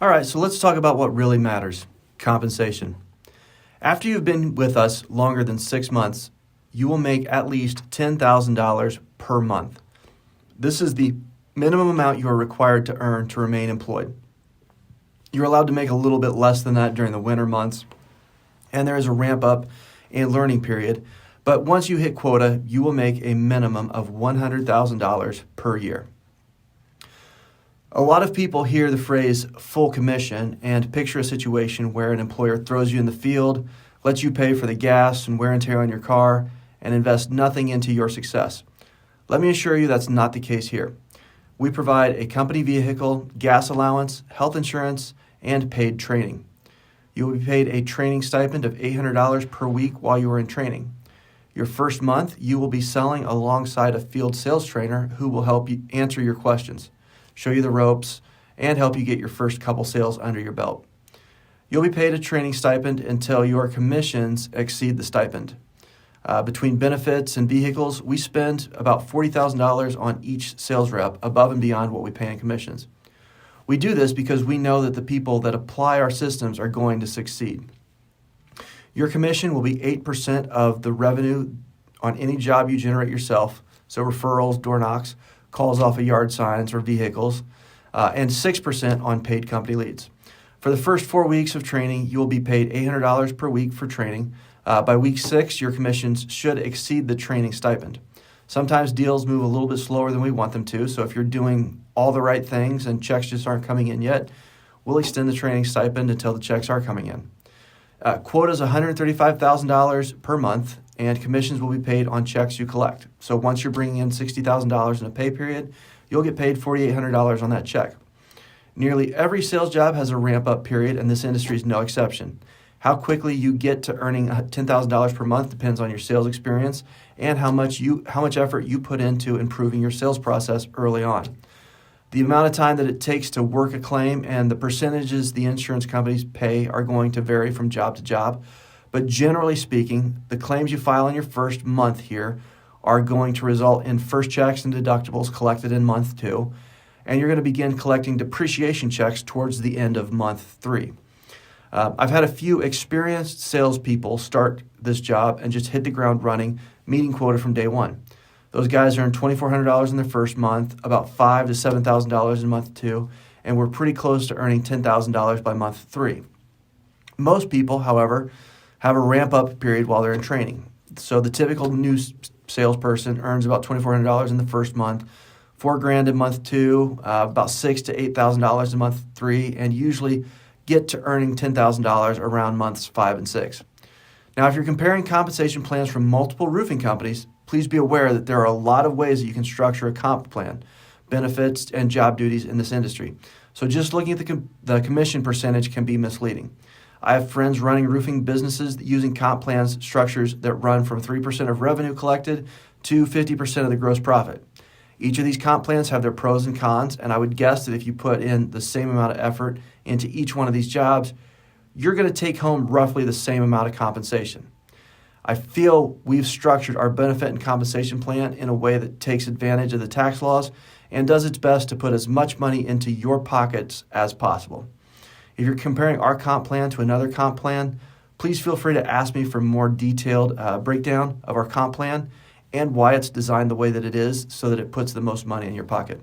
All right, so let's talk about what really matters, compensation. After you've been with us longer than 6 months, you will make at least $10,000 per month. This is the minimum amount you are required to earn to remain employed. You're allowed to make a little bit less than that during the winter months, and there is a ramp up and learning period. But once you hit quota, you will make a minimum of $100,000 per year. A lot of people hear the phrase full commission and picture a situation where an employer throws you in the field, lets you pay for the gas and wear and tear on your car, and invest nothing into your success. Let me assure you that's not the case here. We provide a company vehicle, gas allowance, health insurance, and paid training. You will be paid a training stipend of $800 per week while you are in training. Your first month, you will be selling alongside a field sales trainer who will help you answer your questions, show you the ropes, and help you get your first couple sales under your belt. You'll be paid a training stipend until your commissions exceed the stipend. Between benefits and vehicles, we spend about $40,000 on each sales rep above and beyond what we pay in commissions. We do this because we know that the people that apply our systems are going to succeed. Your commission will be 8% of the revenue on any job you generate yourself, so referrals, door knocks, calls off of yard signs or vehicles, and 6% on paid company leads. For the first 4 weeks of training, you will be paid $800 per week for training. By week 6, your commissions should exceed the training stipend. Sometimes deals move a little bit slower than we want them to, so if you're doing all the right things and checks just aren't coming in yet, we'll extend the training stipend until the checks are coming in. Quota is $135,000 per month, and commissions will be paid on checks you collect. So once you're bringing in $60,000 in a pay period, you'll get paid $4,800 on that check. Nearly every sales job has a ramp-up period, and this industry is no exception. How quickly you get to earning $10,000 per month depends on your sales experience and how much effort you put into improving your sales process early on. The amount of time that it takes to work a claim and the percentages the insurance companies pay are going to vary from job to job. But generally speaking, the claims you file in your first month here are going to result in first checks and deductibles collected in month 2, and you're going to begin collecting depreciation checks towards the end of month 3. I've had a few experienced salespeople start this job and just hit the ground running, meeting quota from day one. Those guys earn $2,400 in their first month, about $5,000 to $7,000 in month 2, and we're pretty close to earning $10,000 by month 3. Most people, however, have a ramp-up period while they're in training. So the typical new salesperson earns about $2,400 in the first month, $4,000 in month 2, about $6,000 to $8,000 in month 3, and usually get to earning $10,000 around months 5 and 6. Now, if you're comparing compensation plans from multiple roofing companies, please be aware that there are a lot of ways that you can structure a comp plan, benefits, and job duties in this industry. So just looking at the commission percentage can be misleading. I have friends running roofing businesses using comp plans structures that run from 3% of revenue collected to 50% of the gross profit. Each of these comp plans have their pros and cons, and I would guess that if you put in the same amount of effort into each one of these jobs, you're going to take home roughly the same amount of compensation. I feel we've structured our benefit and compensation plan in a way that takes advantage of the tax laws and does its best to put as much money into your pockets as possible. If you're comparing our comp plan to another comp plan, please feel free to ask me for more detailed breakdown of our comp plan and why it's designed the way that it is so that it puts the most money in your pocket.